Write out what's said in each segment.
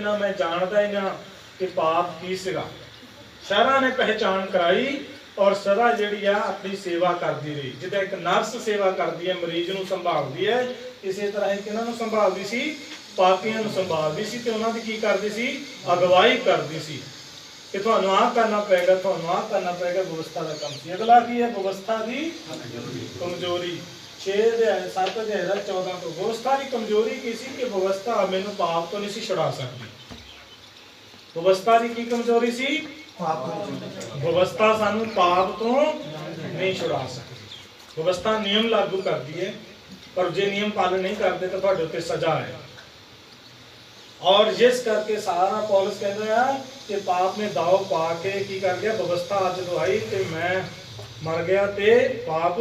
ना मैं जानता ही ना कि पाप की सीगा। सारा ने पहचान कराई और सदा जिहड़ी आ अपनी सेवा करती रही। जिद्दां एक नर्स सेवा करती है, मरीज नूं संभालती है, इसे तरह ही किन्हां नूं संभालती सी, पापियां नूं संभालती सी ते उन्हां दी की करदी सी, अगवाई करदी सी कि तुहानूं आ करना पेगा, तुहानूं आ करना पेगा। व्यवस्था का काम सी। अगला की है व्यवस्था की कमजोरी। 6 अध्याय 7 अध्याय 14 तो व्यवस्था की कमजोरी की सी कि व्यवस्था मैनूं पाप तो नहीं सी छुड़ा सकती। व्यवस्था की कमजोरी सी, व्यवस्था सानू पाप तो नहीं छुड़ा सकती। व्यवस्था नियम लागू करती है, पर जे नियम पालन नहीं करते तो तुहाडे उत्ते सजा है। और जिस करके सारा पौलुस कहता है कि पाप ने दाव पा के की कर गया, व्यवस्था अज दुआई ते मैं मर गया ते पाप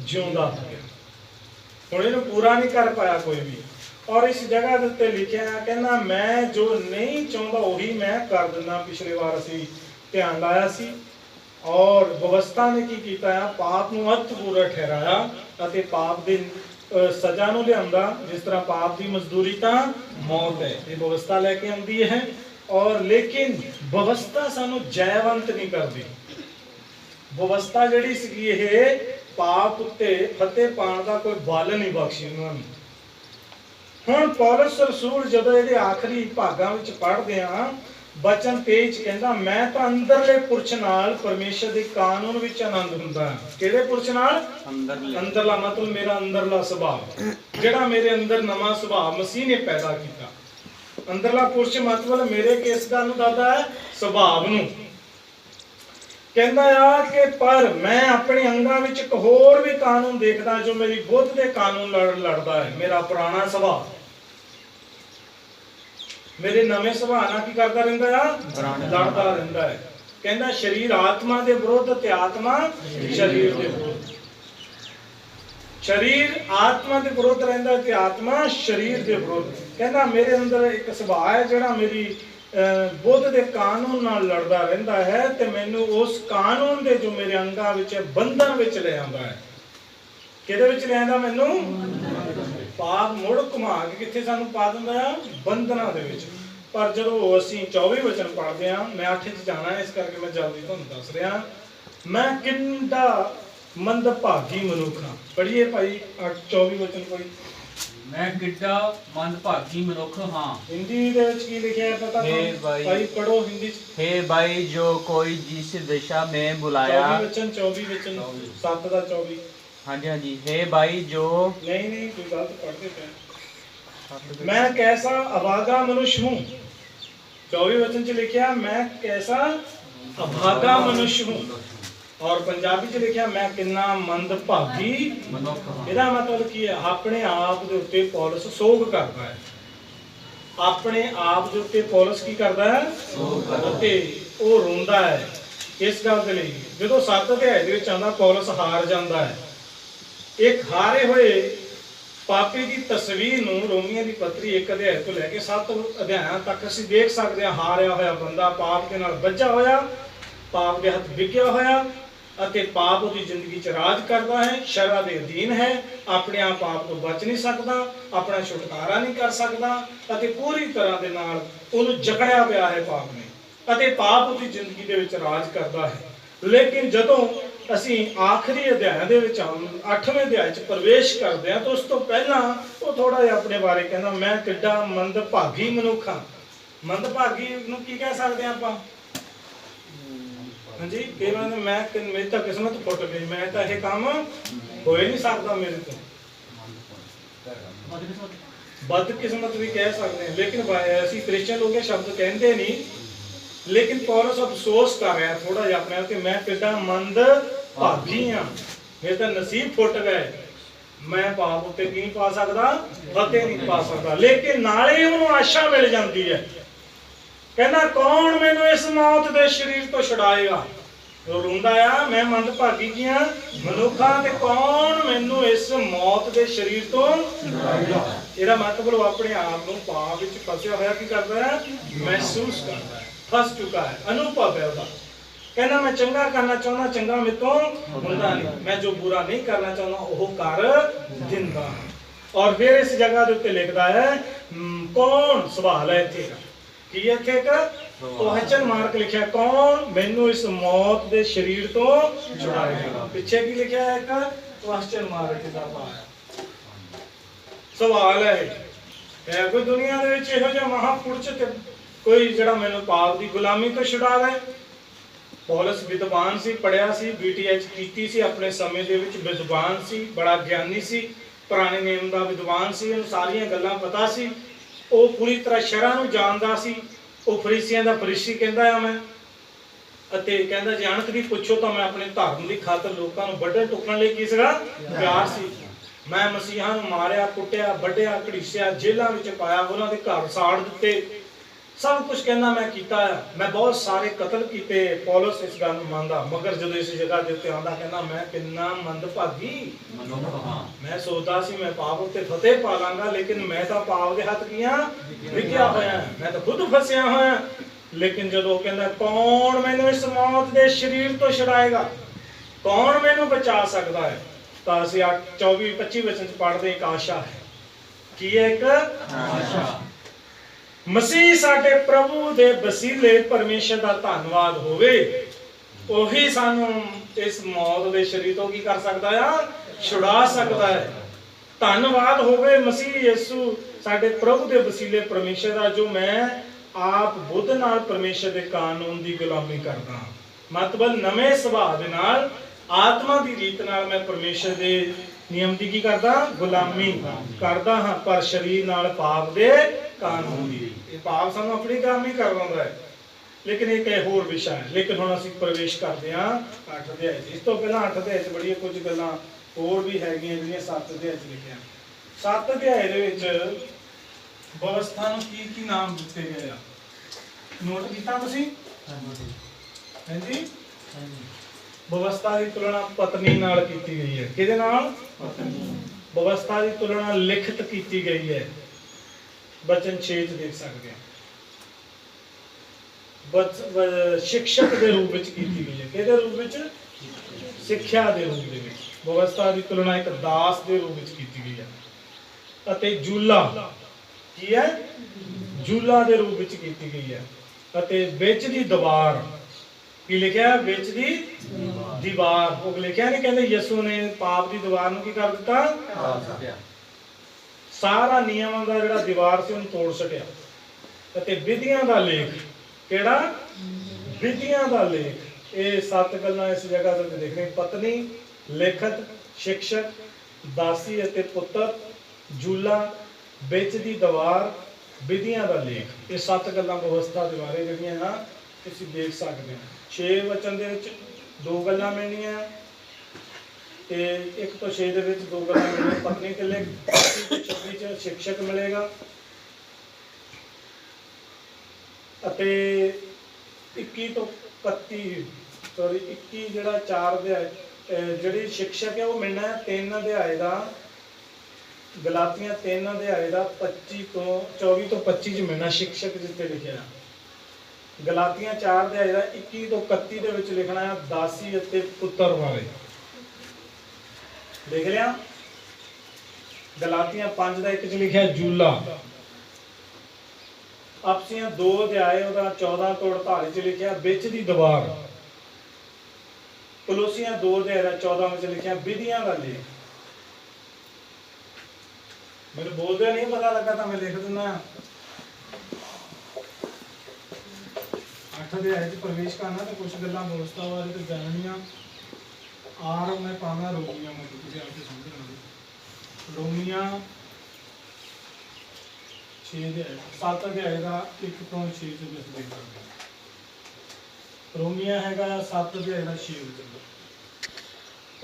जिउंदा हो गया। हुण इहनूं पूरा नहीं कर पाया कोई भी। और इस जगह के उत्ते लिखिया कहना मैं जो नहीं चाहता वही मैं कर दिंदा। पिछले बार असीं ध्यान लाया सी। और व्यवस्था ने की कीता है, पाप नूं अत पूरा ठहराया अते पाप दी सजा नूं लिआंदा। जिस तरह पाप की मजदूरी तां मौत है, ये व्यवस्था लैके आंदी है। और लेकिन व्यवस्था सानू जयवंत नहीं करती। व्यवस्था जिहड़ी सीगी ये पाप उत्ते फतेह पाण दा कोई बल नहीं बख्शी उन्हां नूं। हुण पौलुस रसूल जदों इहदे आखिरी भागां विच पढ़दे हां, बचन 23 कहंदा मैं तां अंदरले पुरश नाल परमेश्वर दे कानून विच आनंद हुंदा है। किहड़े पुरश नाल? अंदरला मतलब मेरा अंदरला सुभाव, जिहड़ा मेरे अंदर नवां सुभाव मसीह ने पैदा कीता। अंदरला पुरश मतलब मेरे किस दा नूं दसदा है? सुभाव नूं। कहंदा आ कि पर मैं अपने अंगां विच एक होर भी कानून देखदा जो मेरी बुद्ध दे कानून लड़दा है। मेरा पुराना सुभाव मेरे नवे सुभाव नाल की करदा रहिंदा है? लड़दा रहिंदा है। कहंदा शरीर आत्मा दे विरुद्ध ते आत्मा शरीर दे विरुद्ध। शरीर आत्मा दे विरुद्ध रहिंदा ते आत्मा शरीर दे विरुद्ध। कहंदा मेरे अंदर एक सुभाव है जिहड़ा मेरी बुद्ध दे कानून नाल लड़दा रहिंदा है ते मैनू उस कानून दे जो मेरे अंगां विच बंधन विच ले आंदा है। किहदे विच ले आंदा मैनू? पाप मुड़ घुमा के कित्थे सानू पा दिंदा है? बंधनां दे विच। पर जदों असीं 24 वचन पढ़दे हां, मैं 8 च जाना है, इस करके मैं जल्दी तुहानूं दस रिहा। मैं किंदा मंदभागी मनुख हां। पढ़िए भाई 24 वचन कोई। मैं किड्डा मंदभागी मनुख हां। हिंदी दे विच की लिखिया है पता? भाई पढ़ो हिंदी च। हे भाई जो कोई जिस दिशा में बुलाया। 24 वचन 7 दा 24। हाँ जी हाँ जी। हे भाई जो नहीं कोई गलत पढ़ते पे। मैं कैसा अभागा मनुष्य हूँ। 24 वचन च लिखिया मैं कैसा अभागा मनुष्य हूँ। और पंजाबी च लिखिया मैं किन्ना मंदभागी मनुख हां। इहदा मतलब की है? अपने आप दे उत्ते पौलुस सोग करदा है। अपने आप दे उत्ते पौलुस की करदा है? सोग करदा है। ओ रोंदा है इस गल दे लई जदों 7 अध्याय दे विच आंदा पौलुस हार जांदा है। एक हारे हुए पापी की तस्वीर नूं रोमियों की पत्री 1 अध्याय तो लैके 7 अध्यायां तक असीं देख सकते हैं। हारिया होया बंदा पाप के नाल बज्झा होया, पाप के हथ विकिया होया अते पाप उसकी जिंदगी च राज करता है, शरा दे अधीन है, अपने आप पाप तो बच नहीं सकता, अपना छुटकारा नहीं कर सकता अते पूरी तरह दे नाल उहनूं जकड़िया पिया है पाप ने अते पाप उसकी जिंदगी दे विच राज करता है। लेकिन जदों असीं आखिरी अध्याय दे विच 8वें अध्याय च प्रवेश करते हैं तो उस तो पहला वो थोड़ा जिहा अपने बारे कहना मैं किड्डा मंदभागी मनुख हां। मंदभागी नूं की कह सकते हैं आपां? हाँ जी, कई बार मैं मेरी तो किस्मत फुट गई, मैं तो यह काम हो ही नहीं सकता मेरे तो। बदकिस्मत भी कह सकते हैं, लेकिन असीं क्रिश्चियन लोग ये शब्द कहते नहीं। लेकिन पौलुस अफसोस कर रहा है थोड़ा जिहा अपने कि मैं किड्डा मंदभागी हां, मेरे तो नसीब फुट गए, मैं पाप उत्ते की नहीं पा सकता, फतेह नहीं पा सकता। लेकिन नाले उन्होंने आशा मिल जाती है। कहना कौन मैनू इस मौत दे शरीर तो छुड़ाएगा? तो रोंदा आ मैं मंदभागी की हां मनुख हां ते कौन मैनू इस मौत दे शरीर तो छुड़ाएगा? इहदा मतलब वो अपने आप नूं पाप विच फसिया होया की करदा है? महसूस करदा है, फस चुका है, अनुभव है उसदा। कहना मैं चंगा करना चाहना, चंगा मेरे तो हुंदा नहीं, मैं जो बुरा नहीं करना चाहना वो कर दिंदा। और फिर इस जगह के उत्ते लिखदा है कौन सवाल है इत्थे ਕੀ ਇੱਥੇ ਇੱਕ ਕੁਐਸਚਨ ਮਾਰਕ ਲਿਖਿਆ, ਕੌਣ ਮੈਨੂੰ ਇਸ ਮੌਤ ਦੇ ਸਰੀਰ ਤੋਂ ਛੁਡਾਏਗਾ। ਪਿੱਛੇ ਕੀ ਲਿਖਿਆ ਹੈ? ਇੱਕ ਕੁਐਸਚਨ ਮਾਰਕ ਦਾ ਪਾਇਆ ਸਵਾਲ ਹੈ ਕੋਈ ਦੁਨੀਆ ਦੇ ਵਿੱਚ ਇਹੋ ਜਿਹਾ ਮਹਾਪੁਰਸ਼ ਤੇ ਕੋਈ ਜਿਹੜਾ ਮੈਨੂੰ ਪਾਪ ਦੀ ਗੁਲਾਮੀ ਤੋਂ ਛੁਡਾਵੇ? ਪੌਲਸ ਵਿਦਵਾਨ ਸੀ, ਪੜਿਆ ਸੀ, BTH ਕੀਤੀ ਸੀ, ਆਪਣੇ ਸਮੇਂ ਦੇ ਵਿੱਚ ਵਿਦਵਾਨ ਸੀ, ਬੜਾ ਗਿਆਨੀ ਸੀ, ਪੁਰਾਣੇ ਨਿਯਮ ਦਾ ਵਿਦਵਾਨ ਸੀ, ਉਹਨੂੰ ਸਾਰੀਆਂ ਗੱਲਾਂ ਪਤਾ ਸੀ, ਉਹ ਪੂਰੀ ਤਰ੍ਹਾਂ ਸ਼ਰ੍ਹਾਂ ਨੂੰ ਜਾਣਦਾ ਸੀ। ਉਹ ਫਰੀਸੀਆਂ ਦਾ ਫਰੀਸੀ ਕਹਿੰਦਾ ਆ ਮੈਂ, ਅਤੇ ਕਹਿੰਦਾ ਜੇ ਅਣਖ ਦੀ ਪੁੱਛੋ ਤਾਂ ਮੈਂ ਆਪਣੇ ਧਰਮ ਦੀ ਖਾਤਰ ਲੋਕਾਂ ਨੂੰ ਵੱਢਣ ਟੁੱਕਣ ਲਈ ਕੀ ਸੀਗਾ? ਪਿਆਰ ਸੀ। ਮੈਂ ਮਸੀਹਾਂ ਨੂੰ ਮਾਰਿਆ, ਕੁੱਟਿਆ, ਵੱਢਿਆ, ਘੜੀਸਿਆ, ਜੇਲ੍ਹਾਂ ਵਿੱਚ ਪਾਇਆ, ਉਹਨਾਂ ਦੇ ਘਰ ਸਾੜ ਦਿੱਤੇ, ਸਭ ਕੁਝ ਕਹਿੰਦਾ ਮੈਂ ਕੀਤਾ ਆ। ਮੈਂ ਬਹੁਤ ਸਾਰੇ ਕਤਲ ਕੀਤੇ। ਪੌਲਸ ਇਸ ਗੱਲ ਨੂੰ ਮੰਨਦਾ, ਮਗਰ ਜਦੋਂ ਇਸ ਜਗ੍ਹਾ ਦੇ ਉੱਤੇ ਆਉਂਦਾ ਕਹਿੰਦਾ ਮੈਂ ਕਿੰਨਾ ਮੰਦਭਾਗੀ ਮੈਂ ਸੋਚਦਾ ਸੀ ਮੈਂ ਪਾਪ ਉੱਤੇ ਫਤਿਹ ਪਾ ਲਾਂਗਾ, ਲੇਕਿਨ ਮੈਂ ਤਾਂ ਪਾਪ ਦੇ ਹੱਥ ਕੀਆਂ ਵਿਕਿਆ ਹੋਇਆ, ਮੈਂ ਤਾਂ ਖੁਦ ਫਸਿਆ ਹੋਇਆ। ਲੇਕਿਨ ਜਦੋਂ ਕਹਿੰਦਾ ਕੌਣ ਮੈਨੂੰ ਇਸ ਮੌਤ ਦੇ ਸਰੀਰ ਤੋਂ ਛੁਡਾਏਗਾ, ਕੌਣ ਮੈਨੂੰ ਬਚਾ ਸਕਦਾ ਹੈ, ਤਾਂ ਅਸੀਂ 24-25 ਵਚਨ ਚ ਪੜ੍ਹਦੇ ਇੱਕ ਆਸ਼ਾ ਹੈ। ਕੀ ਹੈ? ਇੱਕ ਆਸ਼ਾ। ਮਸੀਹ ਸਾਡੇ ਪ੍ਰਭੂ ਦੇ ਵਸੀਲੇ ਪਰਮੇਸ਼ਰ ਦਾ ਧੰਨਵਾਦ ਹੋਵੇ, ਉਹੀ ਸਾਨੂੰ ਇਸ ਮੌਤ ਦੇ ਸਰੀਰ ਤੋਂ ਕੀ ਕਰ ਸਕਦਾ ਆ? ਛੁਡਾ ਸਕਦਾ ਹੈ। ਧੰਨਵਾਦ ਹੋਵੇ ਮਸੀਹ ਯਿਸੂ ਸਾਡੇ ਪ੍ਰਭੂ ਦੇ ਵਸੀਲੇ ਪਰਮੇਸ਼ਰ ਦਾ, ਜੋ ਮੈਂ ਆਪ ਬੁੱਧ ਨਾਲ ਪਰਮੇਸ਼ਰ ਦੇ ਕਾਨੂੰਨ ਦੀ ਗੁਲਾਮੀ ਕਰਦਾ ਹਾਂ। ਮਤਲਬ ਨਵੇਂ ਸੁਭਾਅ ਦੇ ਨਾਲ, ਆਤਮਾ ਦੀ ਰੀਤ ਨਾਲ ਮੈਂ ਪਰਮੇਸ਼ਰ ਦੇ ਨਿਯਮ ਦੀ ਕੀ ਕਰਦਾ? ਗੁਲਾਮੀ ਕਰਦਾ ਹਾਂ, ਪਰ ਸਰੀਰ ਨਾਲ ਪਾਪ ਦੇ ਕਾਨੂੰਨ ਦੀ। ਇਹ ਪਾਪ ਸਾਨੂੰ ਆਪਣੀ ਗੁਲਾਮੀ ਕਰਵਾਉਂਦਾ ਹੈ, ਲੇਕਿਨ ਇੱਕ ਹੋਰ ਵਿਸ਼ਾ ਹੈ। ਲੇਕਿਨ ਹੁਣ ਅਸੀਂ ਪ੍ਰਵੇਸ਼ ਕਰਦੇ ਹਾਂ 8 ਅਧਿਆਇ 'ਚ। ਇਸ ਤੋਂ ਪਹਿਲਾਂ 8 ਅਧਿਆਇ 'ਚ ਬੜੀਆਂ ਕੁਝ ਗੱਲਾਂ ਹੋਰ ਵੀ ਹੈਗੀਆਂ ਜਿਹੜੀਆਂ 7 ਅਧਿਆਇ 'ਚ ਲਿਖੀਆਂ। 7 ਅਧਿਆਇ ਦੇ ਵਿੱਚ ਵਿਵਸਥਾ ਨੂੰ ਕੀ ਕੀ ਨਾਮ ਦਿੱਤੇ ਗਏ ਆ? ਨੋਟ ਕੀਤਾ ਤੁਸੀਂ? ਹਾਂਜੀ। ਵਿਵਸਥਾ ਦੀ ਤੁਲਨਾ ਪਤਨੀ ਨਾਲ ਕੀਤੀ ਗਈ ਹੈ। ਕਿਹਦੇ ਨਾਲ? ਪਤਨੀ। ਵਿਵਸਥਾ ਦੀ ਤੁਲਨਾ ਲਿਖਤ ਕੀਤੀ ਗਈ ਹੈ। ਬਚਨ 6 ਚ ਦੇਖ ਸਕਦੇ ਹਾਂ। शिक्षक के रूप में की गई है। किहदे रूप में? सिक्ख्या के रूप में। व्यवस्था की तुलना एक दास के रूप में की गई है। अते जूला की है? जूला के रूप में की गई है। अते विच दी दीवार की लिखा है? विच दी दीवार। वो लिखा नहीं कहते यसू ने पाप की दीवार नूं की कर दिता? सारा नियमां दा जिहड़ा दीवार से उन्हें तोड़ सकिया। अते विधियां दा लेख केड़ा? विधियां दा लेख। ये 7 गल्लां इस जगह ते देखने। पत्नी, लेखक, शिक्षक, दासी अते पुत्र, जूला, विच दी दीवार, विधियां दा लेख। ये 7 गल्लां व्यवस्था दे बारे जिहड़ियां ना तुसीं देख सकदे हो। 6 वचन दे विच 2 गल्लां मिलणीਆਂ ते 1 ਤੋਂ 6 ਦੇ ਵਿੱਚ 2 गल्लां मिलणीਆਂ। पत्नी ते लेख 26 ਚ शिक्षक मिलेगा ਅਤੇ 21 ਤੋਂ 31 ਸੌਰੀ 21 ਜਿਹੜਾ 4 ਅਧਿਆਇ ਜਿਹੜੀ ਸਿੱਖਿਅਕ ਹੈ ਉਹ ਮਿਲਣਾ ਹੈ 3 ਅਧਿਆਇ ਦਾ ਗਲਾਤੀਆਂ 3 ਅਧਿਆਇ ਦਾ 25 ਤੋਂ 24 ਤੋਂ 25 ਚ ਮਿਲਣਾ ਸਿੱਖਿਅਕ ਜਿੱਥੇ ਲਿਖਿਆ। ਗਲਾਤੀਆਂ 4 ਅਧਿਆਇ ਦਾ 21 ਤੋਂ 31 ਦੇ ਵਿੱਚ ਲਿਖਣਾ ਹੈ ਦਾਸੀ ਅਤੇ ਪੁੱਤਰ ਵਾਲੇ। ਦੇਖ ਲਿਆ? ਗਲਾਤੀਆਂ 5 ਦਾ 1 ਚ ਲਿਖਿਆ ਜੂਲਾ। ਆਪਸੀਆਂ 2 ਅਧਿਆਏ ਉਹਦਾ 14 ਤੋਂ 48 ਚ ਲਿਖਿਆ ਵਿੱਚ ਦੀ ਦੀਵਾਰ। ਕੋਲੋਸੀਆਂ 2 ਅਧਿਆਏ ਦਾ 14 ਵਿੱਚ ਲਿਖਿਆ ਵਿਧੀਆਂ ਦਾ ਲੇਖ। ਮੈਨੂੰ ਬੋਲਦੇ ਨਹੀਂ ਪਤਾ ਲੱਗਾ ਤਾਂ ਮੈਂ ਲਿਖ ਦਿੰਦਾ। 8 ਅਧਿਆਏ ਚ ਪ੍ਰਵੇਸ਼ ਕਰਨਾ ਤੇ ਕੁਝ ਗੱਲਾਂ ਦੋਸਤਾਂ ਬਾਰੇ ਤੇ ਜਾਣਨੀਆਂ। ਆਰ ਮੈਂ ਪਾਣਾ ਰੋਮੀਆਂ ਮੈਂ ਤੁਸੀਂ ਆ ਕੇ ਸਮਝ ਲਓ। ਰੋਮੀਆਂ 6 ਅਧਿਆਏ 7 ਅਧਿਆਏ ਦਾ 1 ਤੋਂ 6 ਚ ਲਿਖ ਦੇਗਾ। ਰੋਮੀਆਂ ਹੈਗਾ 7 ਅਧਿਆਏ ਦਾ 6 ਵਿੱਚ।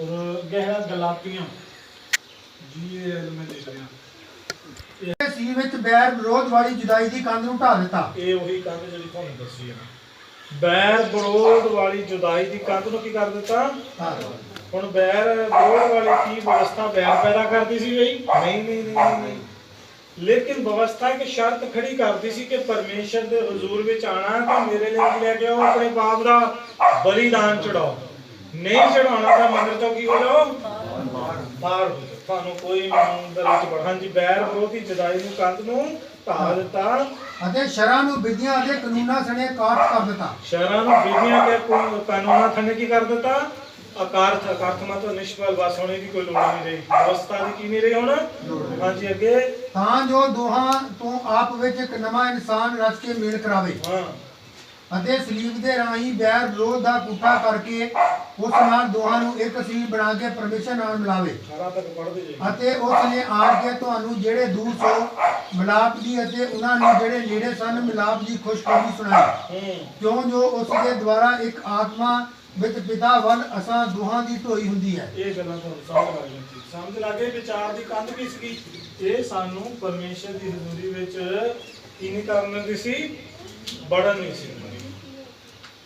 ਔਰ ਅੱਗੇ ਹੈ ਗਲਾਤੀਆਂ GAL ਮੈਂ ਲਿਖ ਰਿਹਾ। ਇਹ ਸੀ ਵਿੱਚ ਬੈਰ ਵਿਰੋਧ ਵਾਲੀ ਜੁਦਾਈ ਦੀ ਕੰਧ ਨੂੰ ਢਾ ਦਿੱਤਾ। ਇਹ ਉਹੀ ਕੰਧ ਜਿਹੜੀ ਤੁਹਾਨੂੰ ਦੱਸੀ ਹੈ। ਬੈਰ ਵਿਰੋਧ ਵਾਲੀ ਜੁਦਾਈ ਦੀ ਕੰਧ ਨੂੰ ਕੀ ਕਰ ਦਿੱਤਾ? ਹੁਣ ਬੈਰ ਵਿਰੋਧ ਵਾਲੀ ਕੀ ਵਿਵਸਥਾ ਬੈਰ ਪੈਦਾ ਕਰਦੀ ਸੀ ਬਈ? ਨਹੀਂ। लेकिन व्यवस्था की शर्त खड़ी करती सी कि परमेश्वर दे हुजूर विच आना तो मेरे लिए लेके आओ अपने पाप दा बलिदान चढ़ाओ। नहीं चढ़ाना तो मंदिर चों की हो जाओ बाहर हो जाओ। थानू कोई मंदिर विच हां जी बैर विरोधी जुदाई नूं कंध नूं ਢਾਹ ਦਿੱਤਾ ਅਤੇ ਸ਼ਰਾਂ ਨੂੰ ਵਿਧੀਆਂ ਅਤੇ ਕਾਨੂੰਨਾਂ ਸਣੇ ਕਾਟ ਕਰ ਦਿੱਤਾ। ਸ਼ਹਿਰਾਂ ਨੂੰ ਵਿਧੀਆਂ ਤੇ ਕਾਨੂੰਨਾਂ ਥੱਲੇ ਕੀ ਕਰ ਦਿੱਤਾ? ਅਕਾਰਥ ਮਤਲਬ ਨਿਸ਼ਫਲ, ਬਸ ਹੋਣੇ ਦੀ ਕੋਈ ਲੋੜ ਨਹੀਂ ਰਹੀ, ਅਵਸਥਾ ਦੀ ਕੀ ਨਹੀਂ ਰਹੀ ਹੁਣ। ਹਾਂਜੀ ਅੱਗੇ, ਤਾਂ ਜੋ ਦੋਹਾਂ ਤੋਂ ਆਪ ਵਿੱਚ ਇੱਕ ਨਵਾਂ ਇਨਸਾਨ ਰਚ ਕੇ ਮੇਲ ਕਰਾਵੇ ਹਾਂ ਅਤੇ ਸਲੀਬ ਦੇ ਰਾਹੀਂ ਬੈਰ ਵਿਰੋਧ ਦਾ ਕੂਠਾ ਕਰਕੇ ਉਸ ਨਾਲ ਦੋਹਾਂ ਨੂੰ ਇੱਕ ਸਰੀਰ ਬਣਾ ਕੇ ਪਰਮੇਸ਼ਰ ਨਾਲ ਮਿਲਾਵੇ। 18 ਤੱਕ ਪੜ੍ਹਦੇ ਜੀ। ਅਤੇ ਉਸ ਨੇ ਆਣ ਕੇ ਤੁਹਾਨੂੰ ਜਿਹੜੇ ਦੂਰ ਸੋ ਮਿਲਾਪ ਦੀ ਅਤੇ ਉਹਨਾਂ ਨੂੰ ਜਿਹੜੇ ਨੇੜੇ ਸਨ ਮਿਲਾਪ ਦੀ ਖੁਸ਼ਖਬਰੀ ਸੁਣਾਈ, ਕਿਉਂ ਜੋ ਉਸ ਦੇ ਦੁਆਰਾ ਇੱਕ ਆਤਮਾ ਵਿੱਚ ਪਿਤਾ ਵੱਲ ਅਸਾਂ ਦੋਹਾਂ ਦੀ ਢੋਈ ਹੁੰਦੀ ਹੈ। ਇਹ ਗੱਲਾਂ ਤੁਹਾਨੂੰ ਸਮਝ ਲੱਗ ਜਾਂਦੀ, ਸਮਝ ਲੱਗੇ ਵਿਚਾਰ ਦੀ ਕੰਧ ਕੀ ਸੀਗੀ? ਇਹ ਸਾਨੂੰ ਪਰਮੇਸ਼ਰ ਦੀ ਹਜ਼ੂਰੀ ਵਿੱਚ ਕੀ ਨਹੀਂ ਕਰਨ ਦਿੰਦੀ ਸੀ? ਵੜਨ ਨਹੀਂ ਸੀ ਦਿੰਦੀ।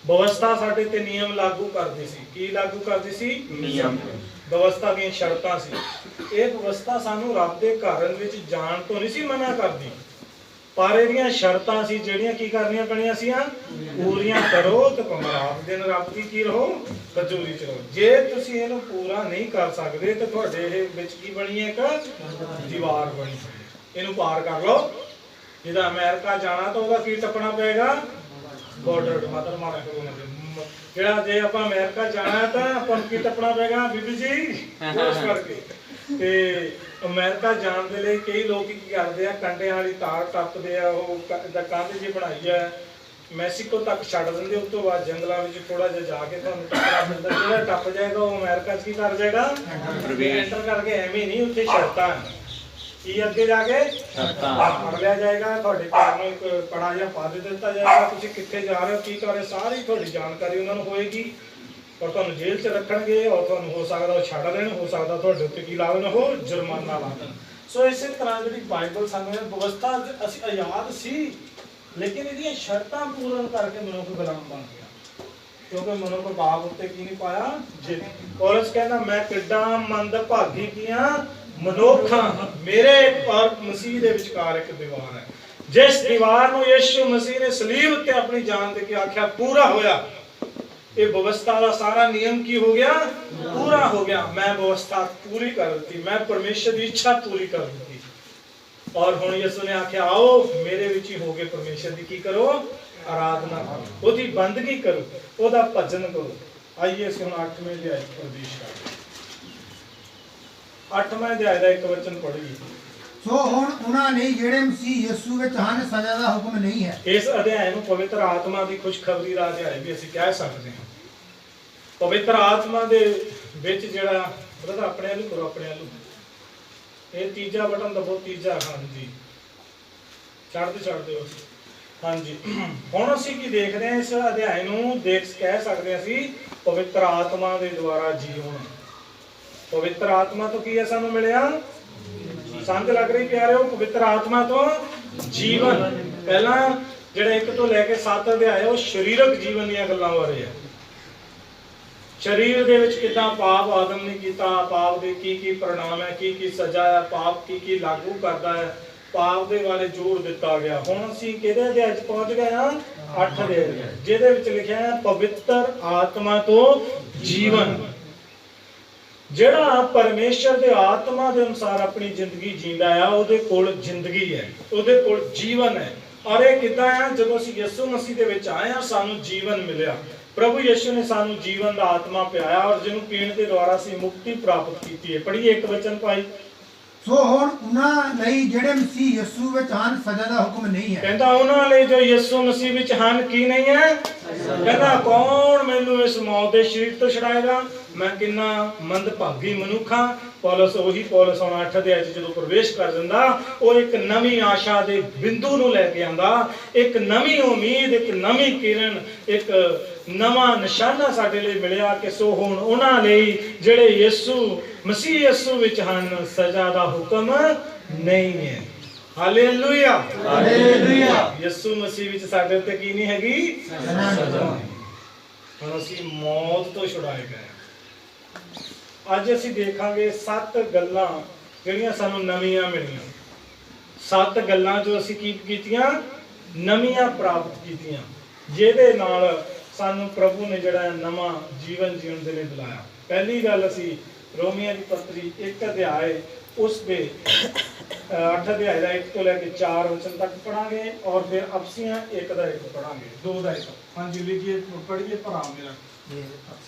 ਵਿਵਸਥਾ ਸਾਡੇ ਤੇ ਨਿਯਮ ਲਾਗੂ ਕਰਦੀ ਸੀ। ਕੀ ਲਾਗੂ ਕਰਦੀ ਸੀ? ਨਿਯਮ। ਵਿਵਸਥਾ ਦੀਆਂ ਸ਼ਰਤਾਂ ਸੀ। ਇਹ ਵਿਵਸਥਾ ਸਾਨੂੰ ਰੱਬ ਦੇ ਘਰ ਵਿੱਚ ਜਾਣ ਤੋਂ ਨਹੀਂ ਸੀ ਮਨਾ ਕਰਦੀ, ਪਰ ਇਹਦੀਆਂ ਸ਼ਰਤਾਂ ਸੀ ਜਿਹੜੀਆਂ ਕੀ ਕਰਨੀਆਂ ਪੈਣੀਆਂ ਸੀ, ਪੂਰੀਆਂ ਕਰੋ ਤੇ ਰਾਤ ਦਿਨ ਰੱਬ ਦੀ ਕੀ ਰਹੋ? ਹਜ਼ੂਰੀ ਚ ਰਹੋ। ਜੇ ਤੁਸੀਂ ਇਹਨੂੰ ਪੂਰਾ ਨਹੀਂ ਕਰ ਸਕਦੇ ਤੇ ਤੁਹਾਡੇ ਇਹ ਵਿੱਚ ਕੀ ਬਣੀ ਹੈ? ਇੱਕ ਦੀਵਾਰ ਬਣੀ। ਇਹਨੂੰ ਪਾਰ ਕਰ ਲਓ। ਜਿਹਦਾ ਅਮਰੀਕਾ ਜਾਣਾ ਤਾਂ ਉਹਦਾ ਕੀ ਟੱਪਣਾ ਪਏਗਾ? ਬਾਰਡਰ। ਮਤਲਬ ਮਾਰਾ ਕਰੋ ਨਾ ਜਿਹੜਾ, ਜੇ ਆਪਾਂ ਅਮਰੀਕਾ ਜਾਣਾ ਤਾਂ ਆਪਾਂ ਨੂੰ ਕੀ ਟੱਪਣਾ ਪਏਗਾ ਬੀਬੀ ਜੀ? ਉਸ ਕਰਕੇ ਤੇ ਅਮਰੀਕਾ ਜਾਣ ਦੇ ਲਈ ਕਈ ਲੋਕ ਕੀ ਕਰਦੇ ਆ, ਕੰਡਿਆਂ ਵਾਲੀ ਤਾਰ ਟੱਪਦੇ ਆ, ਉਹ ਕੰਧ ਜੀ ਬਣਾਈ ਆ, ਮੈਕਸੀਕੋ ਤੱਕ ਛੱਡ ਦਿੰਦੇ। ਉਸ ਤੋਂ ਬਾਅਦ ਜੰਗਲਾਂ ਵਿੱਚ ਥੋੜਾ ਜਿਹਾ ਜਾ ਕੇ ਤੁਹਾਨੂੰ ਟੱਪਣਾ ਪੈਂਦਾ। ਜਿਹੜਾ ਟੱਪ ਜਾਏਗਾ ਉਹ ਅਮਰੀਕਾ 'ਚ ਕੀ ਕਰ ਜਾਏਗਾ? ਐਂਟਰ ਕਰਕੇ। ਐਵੇਂ ਨਹੀਂ, ਉੱਥੇ ਸ਼ਰਤਾਂ ਕੀ ਅੱਗੇ ਜਾ ਕੇ ਫੜ ਲਿਆ ਜਾਏਗਾ, ਤੁਹਾਡੇ ਪੈਰ ਨੂੰ ਇੱਕ ਕੜਾ ਜਿਹਾ ਪਾ ਦਿੱਤਾ ਜਾਏਗਾ, ਤੁਸੀਂ ਕਿੱਥੇ ਜਾ ਰਹੇ ਹੋ, ਕੀ ਕਰ ਰਹੇ, ਸਾਰੀ ਤੁਹਾਡੀ ਜਾਣਕਾਰੀ ਉਹਨਾਂ ਨੂੰ ਹੋਏਗੀ। ਔਰ ਤੁਹਾਨੂੰ ਜੇਲ੍ਹ 'ਚ ਰੱਖਣਗੇ, ਔਰ ਤੁਹਾਨੂੰ ਹੋ ਸਕਦਾ ਉਹ ਛੱਡ ਦੇਣ, ਹੋ ਸਕਦਾ ਤੁਹਾਡੇ ਉੱਤੇ ਕੀ ਲਾ ਦੇਣ? ਉਹ ਜੁਰਮਾਨਾ ਲਾ ਦੇਣ। ਸੋ ਇਸੇ ਤਰ੍ਹਾਂ ਜਿਹੜੀ ਬਾਈਬਲ ਸਾਨੂੰ ਵਿਵਸਥਾ ਅਸੀਂ ਆਜ਼ਾਦ ਸੀ, ਲੇਕਿਨ ਇਹਦੀਆਂ ਸ਼ਰਤਾਂ ਪੂਰਨ ਕਰਕੇ ਮਨੁੱਖ ਗੁਲਾਮ ਬਣ ਗਿਆ, ਕਿਉਂਕਿ ਮਨੁੱਖ ਬਾਪ ਉੱਤੇ ਕੀ ਨਹੀਂ ਪਾਇਆ? ਜਿੱਤ। ਪੌਲਸ ਕਹਿੰਦਾ ਮੈਂ ਕਿੱਡਾ ਮੰਦਭਾਗੀ ਕੀਆਂ ਮਨੁੱਖਾਂ, ਮੇਰੇ ਪਰ ਮਸੀਹ ਦੇ ਵਿਚਕਾਰ ਇੱਕ ਦੀਵਾਰ ਹੈ। ਜਿਸ ਦੀਵਾਰ ਨੂੰ ਯਿਸੂ ਮਸੀਹ ਨੇ ਸਲੀਬ ਉੱਤੇ ਆਪਣੀ ਜਾਨ ਦੇ ਕੇ ਆਖਿਆ ਪੂਰਾ ਹੋਇਆ। ਇਹ ਵਿਵਸਥਾ ਦਾ ਸਾਰਾ ਨਿਯਮ ਕੀ ਹੋ ਗਿਆ? ਪੂਰਾ ਹੋ ਗਿਆ। ਮੈਂ ਵਿਵਸਥਾ ਪੂਰੀ ਕਰ ਦਿੱਤੀ, ਮੈਂ ਪਰਮੇਸ਼ਰ ਦੀ ਇੱਛਾ ਪੂਰੀ ਕਰ ਦਿੱਤੀ। ਔਰ ਹੁਣ ਯਿਸੂ ਨੇ ਆਖਿਆ ਆਓ ਮੇਰੇ ਵਿੱਚ ਹੀ ਹੋ ਕੇ ਪਰਮੇਸ਼ਰ ਦੀ ਕੀ ਕਰੋ? ਆਰਾਧਨਾ ਕਰੋ, ਉਹਦੀ ਬੰਦਗੀ ਕਰੋ, ਉਹਦਾ ਭਜਨ ਕਰੋ। ਆਈਏ ਅਸੀਂ ਹੁਣ 8ਵੇਂ ਅਧਿਆਇ ਪ੍ਰਵੇਸ਼ ਕਰਦੇ। 8ਵਾਂ ਅਧਿਆਇ ਦਾ ਇੱਕ ਵਚਨ ਪੜ੍ਹੀਏ। ਸੋ ਹੁਣ ਉਹਨਾਂ ਲਈ ਜਿਹੜੇ ਮਸੀਹ ਯਿਸੂ ਵਿੱਚ ਹਨ ਸਜ਼ਾ ਦਾ ਹੁਕਮ ਨਹੀਂ ਹੈ। ਇਸ ਅਧਿਆਇ ਨੂੰ ਪਵਿੱਤਰ ਆਤਮਾ ਦੀ ਖੁਸ਼ਖਬਰੀ ਦਾ ਅਧਿਆਇ ਵੀ ਅਸੀਂ ਕਹਿ ਸਕਦੇ ਹਾਂ। ਪਵਿੱਤਰ ਆਤਮਾ ਦੇ ਵਿੱਚ ਜਿਹੜਾ ਬ੍ਰਦਰ ਆਪਣੇ ਵੱਲ ਕਰੋ, ਆਪਣੇ ਵੱਲ ਇਹ ਤੀਜਾ ਬਟਨ ਦਬੋ, ਤੀਜਾ। ਹਾਂਜੀ ਛੱਡ ਦਿਓ। ਹਾਂਜੀ ਹੁਣ ਅਸੀਂ ਕੀ ਦੇਖਦੇ ਹਾਂ? ਇਸ ਅਧਿਆਇ ਨੂੰ ਕਹਿ ਸਕਦੇ ਹਾਂ ਅਸੀਂ ਪਵਿੱਤਰ ਆਤਮਾ ਦੇ ਦੁਆਰਾ ਜੀਵਨ। ਪਵਿੱਤਰ ਆਤਮਾ ਤੋਂ ਕੀ ਹੈ ਸਾਨੂੰ ਮਿਲਿਆ? ਸਮਝ ਲੱਗ ਰਹੀ ਪਿਆਰਿਓ? ਪਵਿੱਤਰ ਆਤਮਾ ਤੋਂ ਜੀਵਨ। ਪਹਿਲਾਂ ਜਿਹੜਾ 1 ਤੋਂ ਲੈ ਕੇ 7 ਅਧਿਆਇ ਉਹ ਸਰੀਰਕ ਜੀਵਨ ਦੀਆਂ ਗੱਲਾਂ ਬਾਰੇ ਹੈ। ਸਰੀਰ ਦੇ ਵਿੱਚ ਕਿੱਦਾਂ ਪਾਪ ਆਦਮ ਨੇ ਕੀਤਾ, ਪਾਪ ਦੇ ਕੀ ਕੀ ਪਰਿਣਾਮ ਹੈ, ਕੀ ਕੀ ਸਜ਼ਾ ਹੈ, ਪਾਪ ਕੀ ਕੀ ਲਾਗੂ ਕਰਦਾ ਹੈ, ਪਾਪ ਦੇ ਬਾਰੇ ਜ਼ੋਰ ਦਿੱਤਾ ਗਿਆ। ਹੁਣ ਅਸੀਂ ਕਿਹਦੇ ਅਧਿਆਇ 'ਚ ਪਹੁੰਚ ਗਏ ਹਾਂ? 8 ਦੇ ਅਧਿਆਇ, ਜਿਹਦੇ ਵਿੱਚ ਲਿਖਿਆ ਹੈ ਪਵਿੱਤਰ ਆਤਮਾ ਤੋਂ ਜੀਵਨ। ਜਿਹੜਾ ਪਰਮੇਸ਼ਰ ਦੇ ਆਤਮਾ ਦੇ ਅਨੁਸਾਰ ਆਪਣੀ ਜ਼ਿੰਦਗੀ ਜੀਂਦਾ ਆ, ਉਹਦੇ ਕੋਲ ਜ਼ਿੰਦਗੀ ਹੈ, ਉਹਦੇ ਕੋਲ ਜੀਵਨ ਹੈ। ਔਰ ਇਹ ਕਿੱਦਾਂ ਆ? ਜਦੋਂ ਅਸੀਂ ਯਿਸੂ ਮਸੀਹ ਦੇ ਵਿੱਚ ਆਏ ਹਾਂ ਸਾਨੂੰ ਜੀਵਨ ਮਿਲਿਆ। ਪ੍ਰਭੂ ਯਿਸੂ ਨੇ ਸਾਨੂੰ ਜੀਵਨ ਦਾ ਆਤਮਾ ਪਿਆਇਆ ਔਰ ਜਿਹਨੂੰ ਪੀਣ ਦੇ ਦੁਆਰਾ ਅਸੀਂ ਮੁਕਤੀ ਪ੍ਰਾਪਤ ਕੀਤੀ ਹੈ। ਪੜ੍ਹੀਏ ਇੱਕ ਵਚਨ ਭਾਈ। ਸੋ ਹੁਣ ਉਹਨਾਂ ਲਈ ਜਿਹੜੇ ਮਸੀਹ ਯਿਸੂ ਵਿੱਚ ਹਨ ਸਜ਼ਾ ਦਾ ਹੁਕਮ ਨਹੀਂ ਹੈ। ਕਹਿੰਦਾ ਉਹਨਾਂ ਲਈ ਜੋ ਯਿਸੂ ਮਸੀਹ ਵਿੱਚ ਹਨ ਕੀ ਨਹੀਂ ਹੈ? ਕਹਿੰਦਾ ਕੌਣ ਮੈਨੂੰ ਇਸ ਮੌਤ ਦੇ ਸਰੀਰ ਤੋਂ ਛੁਡਾਏਗਾ? ਮੈਂ ਕਿੰਨਾ ਮੰਦਭਾਗੀ ਮਨੁੱਖ ਹਾਂ। ਪੌਲਸ ਹੁਣ 8 ਅਧਿਆਇ 'ਚ ਜਦੋਂ ਪ੍ਰਵੇਸ਼ ਕਰ ਦਿੰਦਾ, ਉਹ ਇੱਕ ਨਵੀਂ ਆਸ਼ਾ ਦੇ ਬਿੰਦੂ ਨੂੰ ਲੈ ਕੇ ਆਂਦਾ, ਇੱਕ ਨਵੀਂ ਉਮੀਦ, ਇੱਕ ਨਵੀਂ ਕਿਰਨ, ਇੱਕ ਨਵਾਂ ਨਿਸ਼ਾਨਾ ਸਾਡੇ ਲਈ ਮਿਲਿਆ ਕਿ ਸੋ ਹੁਣ ਉਹਨਾਂ ਲਈ ਜਿਹੜੇ ਯਿਸੂ ਮਸੀਹ ਯਿਸੂ ਵਿੱਚ ਹਨ ਸਜ਼ਾ ਦਾ ਹੁਕਮ ਨਹੀਂ ਹੈ। Hallelujah, hallelujah. ਯਿਸੂ ਮਸੀਹ ਵਿੱਚ ਸਾਡੇ ਉੱਤੇ ਕੀ ਨਹੀਂ ਹੈਗੀ? ਸਜ਼ਾ। ਹੁਣ ਅਸੀਂ ਮੌਤ ਤੋਂ ਛੁਡਾਏ ਗਏ। ਅੱਜ ਅਸੀਂ ਦੇਖਾਂਗੇ 7 ਗੱਲਾਂ ਜਿਹੜੀਆਂ ਸਾਨੂੰ ਨਵੀਆਂ ਮਿਲੀਆਂ। 7 ਗੱਲਾਂ ਜੋ ਅਸੀਂ ਕੀ ਕੀਤੀਆਂ? ਨਵੀਆਂ ਪ੍ਰਾਪਤ ਕੀਤੀਆਂ, ਜਿਹਦੇ ਨਾਲ ਸਾਨੂੰ ਪ੍ਰਭੂ ਨੇ ਜਿਹੜਾ ਨਵਾਂ ਜੀਵਨ ਜੀਣ ਦੇ ਲਈ ਬੁਲਾਇਆ। ਪਹਿਲੀ ਗੱਲ ਅਸੀਂ ਰੋਮੀਆਂ ਦੀ ਪੱਤਰੀ 1 ਅਧਿਆਇ ਉਸ ਦੇ 8 ਅਧਿਆਇ ਦਾ 1 ਤੋਂ ਲੈ ਕੇ 4 ਵਚਨ ਤੱਕ ਪੜਾਂਗੇ ਔਰ ਫਿਰ ਅਫਸੀਆਂ 1 ਦਾ 1 ਪੜਾਂਗੇ 2 ਦਾ 1। ਹਾਂਜੀ ਲਿਖੀਏ ਪੜੀਏ ਭਰਾ ਮੇਰਾ।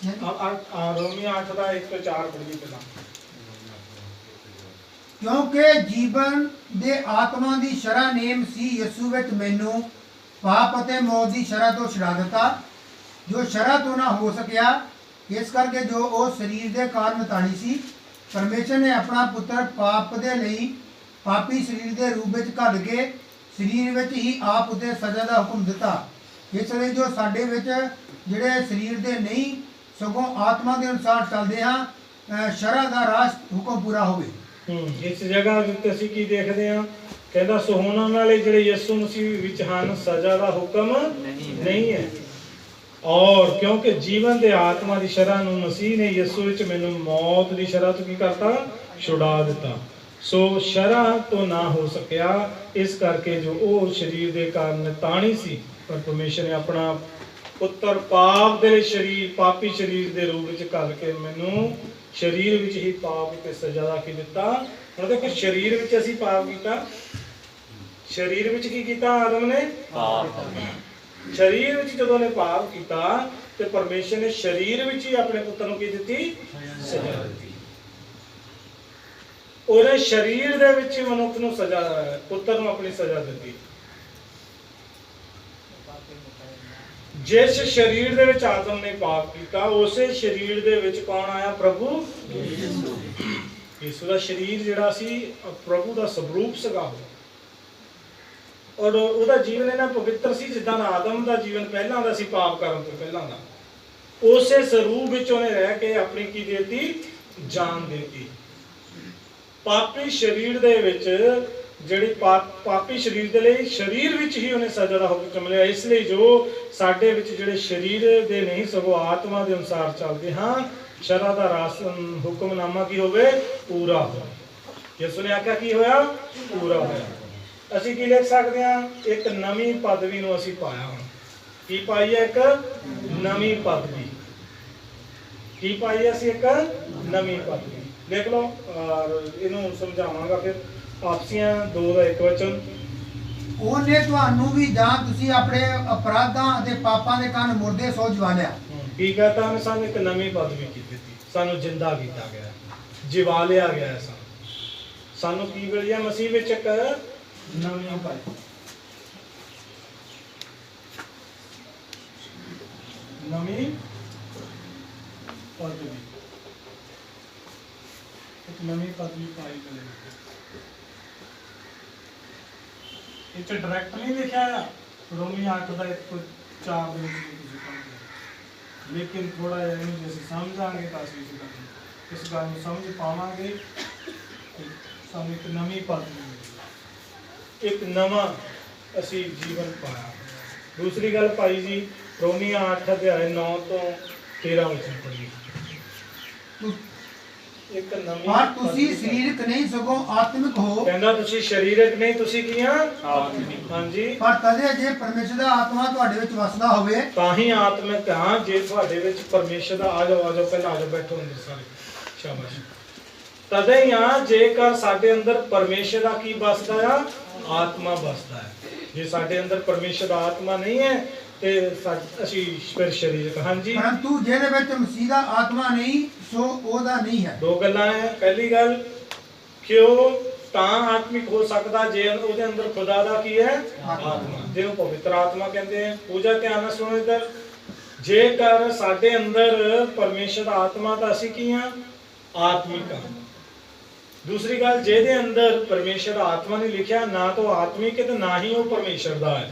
ਰੋਮੀਆਂ 8 ਦਾ 1 ਤੋਂ 4 ਪੜੀਏ ਪਹਿਲਾਂ। ਕਿਉਂਕਿ ਜੀਵਨ ਦੇ ਆਤਮਾ ਦੀ ਸ਼ਰ੍ਹਾ ਨੇਮ ਸੀ ਯਿਸੂ ਵਿੱਚ ਮੈਨੂੰ ਪਾਪ ਅਤੇ ਮੌਤ ਦੀ ਸ਼ਰ੍ਹਾ ਤੋਂ ਛੁਡਾ ਦਿੱਤਾ, ਜੋ ਸ਼ਰ੍ਹਾ ਤੋਂ ਨਾ ਹੋ ਸਕਿਆ। ਇਸ ਕਰਕੇ ਜੋ ਉਹ ਸਰੀਰ ਦੇ ਕਾਰਨ ਤਾਣੀ ਸੀ, ਪਰਮੇਸ਼ਰ ਨੇ ਆਪਣਾ ਪੁੱਤਰ ਪਾਪ ਦੇ ਲਈ ਪਾਪੀ ਸਰੀਰ ਦੇ ਰੂਪ ਵਿੱਚ ਘੱਲ ਕੇ ਸਰੀਰ ਵਿੱਚ ਹੀ ਆਪ ਉਤੇ ਸਜ਼ਾ ਦਾ ਹੁਕਮ ਦਿੱਤਾ। ਇਸ ਲਈ ਜੋ ਸਾਡੇ ਵਿੱਚ ਜਿਹੜੇ ਸਰੀਰ ਦੇ ਨਹੀਂ ਸਗੋਂ ਆਤਮਾ ਦੇ ਅਨੁਸਾਰ ਚੱਲਦੇ ਹਾਂ, ਸ਼ਰ੍ਹਾ ਦਾ ਰਾਜ ਹੁਕਮ ਪੂਰਾ ਹੋਵੇ। ਇਸ ਜਗ੍ਹਾ ਉੱਤੇ ਅਸੀਂ ਕੀ ਦੇਖਦੇ ਹਾਂ? ਕਹਿੰਦਾ ਸੋ ਹੁਣ ਉਹਨਾਂ ਵਾਲੇ ਜਿਹੜੇ ਯਿਸੂ ਮਸੀਹ ਵਿੱਚ ਹਨ, ਸਜ਼ਾ ਦਾ ਹੁਕਮ ਨਹੀਂ ਹੈ। ਔਰ ਕਿਉਂਕਿ ਜੀਵਨ ਦੇ ਆਤਮਾ ਦੀ ਸ਼ਰ੍ਹਾ ਨੂੰ ਮਸੀਹ ਨੇ ਯਿਸੂ ਵਿੱਚ ਮੈਨੂੰ ਮੌਤ ਦੀ ਸ਼ਰ੍ਹਾ ਤੋਂ ਕੀ ਕਰਤਾ? ਛੁਡਾ ਦਿੱਤਾ। ਸੋ ਸ਼ਰ੍ਹਾ ਤੋਂ ਨਾ ਹੋ ਸਕਿਆ, ਇਸ ਕਰਕੇ ਜੋ ਉਹ ਸਰੀਰ ਦੇ ਕਾਰਨ ਤਾਣੀ ਸੀ, ਪਰ ਪਰਮੇਸ਼ਰ ਨੇ ਆਪਣਾ ਪੁੱਤਰ ਪਾਪ ਦੇ ਸਰੀਰ ਪਾਪੀ ਸਰੀਰ ਦੇ ਰੂਪ ਵਿੱਚ ਘੱਲ ਕੇ ਮੈਨੂੰ ਸਰੀਰ ਵਿੱਚ ਹੀ ਪਾਪ ਤੇ ਸਜ਼ਾ ਦਾ ਕੀ ਦਿੱਤਾ। ਹੁਣ ਦੇਖੋ ਸਰੀਰ ਵਿੱਚ ਅਸੀਂ ਪਾਪ ਕੀਤਾ। ਸਰੀਰ ਵਿੱਚ ਕੀ ਕੀਤਾ? ਆਦਮ ਨੇ ਪਾਪ। ਸਰੀਰ ਵਿੱਚ ਜਦੋਂ ਨੇ ਪਾਪ ਕੀਤਾ ਤੇ ਪਰਮੇਸ਼ਰ ਨੇ ਸਰੀਰ ਵਿੱਚ ਹੀ ਆਪਣੇ ਪੁੱਤਰ ਨੂੰ ਕੀ ਦਿੱਤੀ? ਸਜ਼ਾ ਦਿੱਤੀ। ਉਹਨੇ ਸਰੀਰ ਦੇ ਵਿੱਚ ਮਨੁੱਖ ਨੂੰ ਸਜ਼ਾ, ਪੁੱਤਰ ਨੂੰ ਆਪਣੀ ਸਜ਼ਾ ਦਿੱਤੀ। ਜਿਸ ਸਰੀਰ ਦੇ ਵਿੱਚ ਆਦਮ ਨੇ ਪਾਪ ਕੀਤਾ, ਉਸੇ ਸਰੀਰ ਦੇ ਵਿੱਚ ਕੌਣ ਆਇਆ? ਪ੍ਰਭੂ ਯਿਸੂ ਦਾ ਸਰੀਰ ਜਿਹੜਾ ਸੀ ਪ੍ਰਭੂ ਦਾ ਸਵਰੂਪ ਸੀਗਾ ਔਰ ਉਹਦਾ ਜੀਵਨ ਇਹਨਾਂ ਪਵਿੱਤਰ ਸੀ ਜਿੱਦਾਂ ਦਾ ਆਦਮ ਦਾ ਜੀਵਨ ਪਹਿਲਾਂ ਦਾ ਸੀ, ਪਾਪ ਕਰਨ ਤੋਂ ਪਹਿਲਾਂ ਦਾ। ਉਸੇ ਸਰੂਪ ਵਿੱਚ ਉਹਨੇ ਰਹਿ ਕੇ ਆਪਣੀ ਕੀ ਦੇਤੀ? ਜਾਨ ਦੇਤੀ। ਪਾਪੀ ਸਰੀਰ ਦੇ ਵਿੱਚ ਜਿਹੜੀ ਪਾਪੀ ਸਰੀਰ ਦੇ ਲਈ ਸਰੀਰ ਵਿੱਚ ਹੀ ਉਹਨੇ ਸਜ਼ਾ ਦਾ ਹੁਕਮ ਲਿਆ। ਇਸ ਲਈ ਜੋ ਸਾਡੇ ਵਿੱਚ ਜਿਹੜੇ ਸਰੀਰ ਦੇ ਨਹੀਂ ਸਗੋਂ ਆਤਮਾ ਦੇ ਅਨੁਸਾਰ ਚੱਲਦੇ ਹਾਂ, ਸ਼ਰ੍ਹਾ ਦਾ ਰਾਸਨ ਹੁਕਮਨਾਮਾ ਕੀ ਹੋਵੇ? ਪੂਰਾ ਹੋਵੇ। ਯਿਸੂ ਨੇ ਆਖਿਆ ਕੀ ਹੋਇਆ? ਪੂਰਾ ਹੋਇਆ। ਅਸੀਂ ਕੀ ਲਿਖ ਸਕਦੇ ਹਾਂ? ਇੱਕ ਨਵੀਂ ਪਦਵੀ ਨੂੰ ਅਸੀਂ ਪਾਇਆ। ਹੁਣ ਕੀ ਪਾਈ ਹੈ? ਇੱਕ ਨਵੀਂ ਪਦਵੀ। ਕੀ ਪਾਈ? ਅਸੀਂ ਇੱਕ ਨਵੀਂ ਪਦਵੀ। ਦੇਖ ਲਓ, ਇਹਨੂੰ ਸਮਝਾਵਾਂਗਾ ਫਿਰ। ਆਪਸੀਆਂ 2 ਦਾ 1 ਵਚਨ। ਉਹਨੇ ਤੁਹਾਨੂੰ ਵੀ ਜਾਂ ਤੁਸੀਂ ਆਪਣੇ ਅਪਰਾਧਾਂ ਅਤੇ ਪਾਪਾਂ ਦੇ ਕਾਰਨ ਮੁਰਦੇ ਸੋ ਜਵਾਲਿਆ। ਕੀ ਕਹਤਾ? ਉਹਨੇ ਸਾਨੂੰ ਇੱਕ ਨਵੀਂ ਪਦਵੀ ਕੀਤੀ, ਸਾਨੂੰ ਜਿੰਦਾ ਕੀਤਾ ਗਿਆ, ਜਿਵਾ ਲਿਆ ਗਿਆ। ਸਾਨੂੰ ਕੀ ਮਿਲਿਆ? ਮਸੀਹ ਵਿੱਚ ਇੱਕ ਨਵੀਂ ਪਦਵੀ। ਨਵੀਂ ਪਦਵੀ, ਇੱਕ ਨਵੀਂ ਪਦਵੀ ਪਾਈ ਮਿਲੀ। ਇਹ ਚ ਡਾਇਰੈਕਟ ਨਹੀਂ ਲਿਖਿਆ ਆ, ਰੋਮੀਆਂ 8 ਦਾ 1 ਤੋਂ 4 ਦੇ ਵਿੱਚ ਤੁਸੀਂ ਪੜ੍ਹਦੇ, ਲੇਕਿਨ ਥੋੜਾ ਜਿਹਾ ਇਹਨੂੰ ਜੇ ਅਸੀਂ ਸਮਝਾਂਗੇ ਤਾਂ ਅਸੀਂ ਇਸ ਗੱਲ ਨੂੰ ਸਮਝ ਪਾਵਾਂਗੇ। ਸਾਨੂੰ ਇੱਕ ਨਵੀਂ ਪਦਵੀ ਮਿਲੀ, ਇੱਕ ਨਵਾਂ ਅਸੀਂ ਜੀਵਨ ਪਾਇਆ। ਦੂਸਰੀ ਗੱਲ ਭਾਈ ਜੀ, ਰੋਮੀਆਂ 8 ਅਧਿਆਇ 9 ਤੋਂ 13 ਵਿੱਚ ਪੜ੍ਹੀ। ਇੱਕ ਨਵੀਂ ਪਰ ਤੁਸੀਂ ਸਰੀਰਕ ਨਹੀਂ ਸਗੋਂ ਆਤਮਿਕ ਹੋ। ਕਹਿੰਦਾ ਤੁਸੀਂ ਸਰੀਰਕ ਨਹੀਂ, ਤੁਸੀਂ ਕੀ ਆ? ਆਤਮਿਕ। ਹਾਂਜੀ। ਪਰ ਤਦੇ ਜੇ ਪਰਮੇਸ਼ਰ ਦਾ ਆਤਮਾ ਤੁਹਾਡੇ ਵਿੱਚ ਵਸਦਾ ਹੋਵੇ ਤਾਂ ਹੀ ਆਤਮਿਕ ਹਾਂ। ਜੇ ਤੁਹਾਡੇ ਵਿੱਚ ਪਰਮੇਸ਼ਰ ਦਾ ਆ ਜਾਓ ਪਹਿਲਾਂ ਆ ਜਾਓ, ਬੈਠੋ ਅੰਦਰ ਸਾਰੇ, ਸ਼ਾਬਾਸ਼। ਤਦੇ ਹੀ ਆ ਜੇਕਰ ਸਾਡੇ ਅੰਦਰ ਪਰਮੇਸ਼ਰ ਦਾ ਕੀ ਵਸਦਾ ਆ? ਆਤਮਾ ਵਸਦਾ ਹੈ। ਜੇ ਸਾਡੇ ਅੰਦਰ ਪਰਮੇਸ਼ਰ ਦਾ ਆਤਮਾ ਨਹੀਂ ਹੈ ਤੇ ਅਸੀਂ ਫਿਰ ਸਰੀਰਕ। ਹਾਂਜੀ। ਪਰੰਤੂ ਜਿਹਦੇ ਵਿੱਚ ਮਸੀਹ ਦਾ ਆਤਮਾ ਨਹੀਂ ਸੋ ਉਹਦਾ ਨਹੀਂ ਹੈ। 2 ਗੱਲਾਂ ਹੈ। ਪਹਿਲੀ ਗੱਲ, ਕਿਉਂ ਤਾਂ ਆਤਮਿਕ ਹੋ ਸਕਦਾ ਜੇ ਉਹਦੇ ਅੰਦਰ ਖੁਦਾ ਦਾ ਕੀ ਹੈ? ਆਤਮਾ, ਜਿਹਨੂੰ ਪਵਿੱਤਰ ਆਤਮਾ ਕਹਿੰਦੇ ਆ। ਪੂਜਾ ਧਿਆਨ ਨਾਲ ਸੁਣੋ ਇੱਧਰ। ਜੇਕਰ ਸਾਡੇ ਅੰਦਰ ਪਰਮੇਸ਼ਰ ਦਾ ਆਤਮਾ ਤਾਂ ਅਸੀਂ ਕੀ ਹਾਂ? ਆਤਮਿਕ ਹਾਂ। ਦੂਸਰੀ ਗੱਲ, ਜਿਹਦੇ ਅੰਦਰ ਪਰਮੇਸ਼ਰ ਦਾ ਆਤਮਾ ਨਹੀਂ ਲਿਖਿਆ, ਨਾ ਤਾਂ ਆਤਮਿਕ ਹੈ ਤੇ ਨਾ ਹੀ ਉਹ ਪਰਮੇਸ਼ਰ ਦਾ ਹੈ।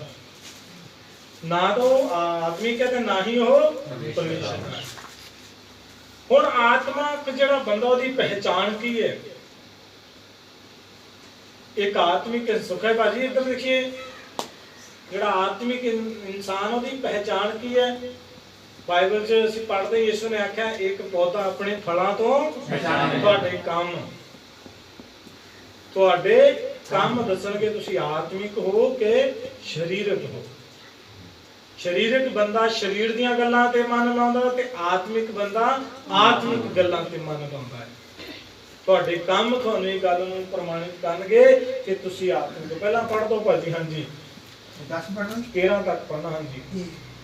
ਨਾ ਤਾਂ ਉਹ ਆਤਮਿਕ ਹੈ ਤੇ ਨਾ ਹੀ ਉਹ ਪਰਮੇਸ਼ਰ ਦਾ ਹੈ। ਹੁਣ ਆਤਮਾ ਜਿਹੜਾ ਬੰਦਾ, ਉਹਦੀ ਪਹਿਚਾਣ ਕੀ ਹੈ? ਇੱਕ ਆਤਮਿਕ ਸੁਖ ਹੈ ਭਾਜੀ। ਇੱਧਰ ਦੇਖੀਏ, ਜਿਹੜਾ ਆਤਮਿਕ ਇਨਸਾਨ, ਉਹਦੀ ਪਹਿਚਾਣ ਕੀ ਹੈ? ਬਾਈਬਲ 'ਚ ਅਸੀਂ ਪੜ੍ਹਦੇ, ਯਿਸੂ ਨੇ ਆਖਿਆ ਇੱਕ ਪੌਦਾ ਆਪਣੇ ਫਲਾਂ ਤੋਂ ਤੁਹਾਡੇ ਕੰਮ ਦੱਸਣਗੇ ਤੁਸੀਂ ਆਤਮਿਕ ਹੋ ਕਿ ਸਰੀਰਕ ਹੋ। ਸਰੀਰਕ ਬੰਦਾ ਸਰੀਰ ਦੀਆਂ ਗੱਲਾਂ ਤੇ ਮਨ ਲਾਉਂਦਾ ਤੇ ਆਤਮਿਕ ਬੰਦਾ ਆਤਮਿਕ ਗੱਲਾਂ ਤੇ ਮਨ ਲਾਉਂਦਾ ਹੈ। ਤੁਹਾਡੇ ਕੰਮ ਤੁਹਾਨੂੰ ਇਹ ਗੱਲ ਨੂੰ ਪ੍ਰਮਾਣਿਤ ਕਰਨਗੇ ਕਿ ਤੁਸੀਂ ਆਤਮਿਕ। ਪਹਿਲਾਂ ਪੜ੍ਹ ਦੋ ਭਾਜੀ। ਹਾਂਜੀ 10 ਪੜ੍ਹਨਾ 13 ਤੱਕ ਪੜ੍ਹਨਾ। ਹਾਂਜੀ ਇਹ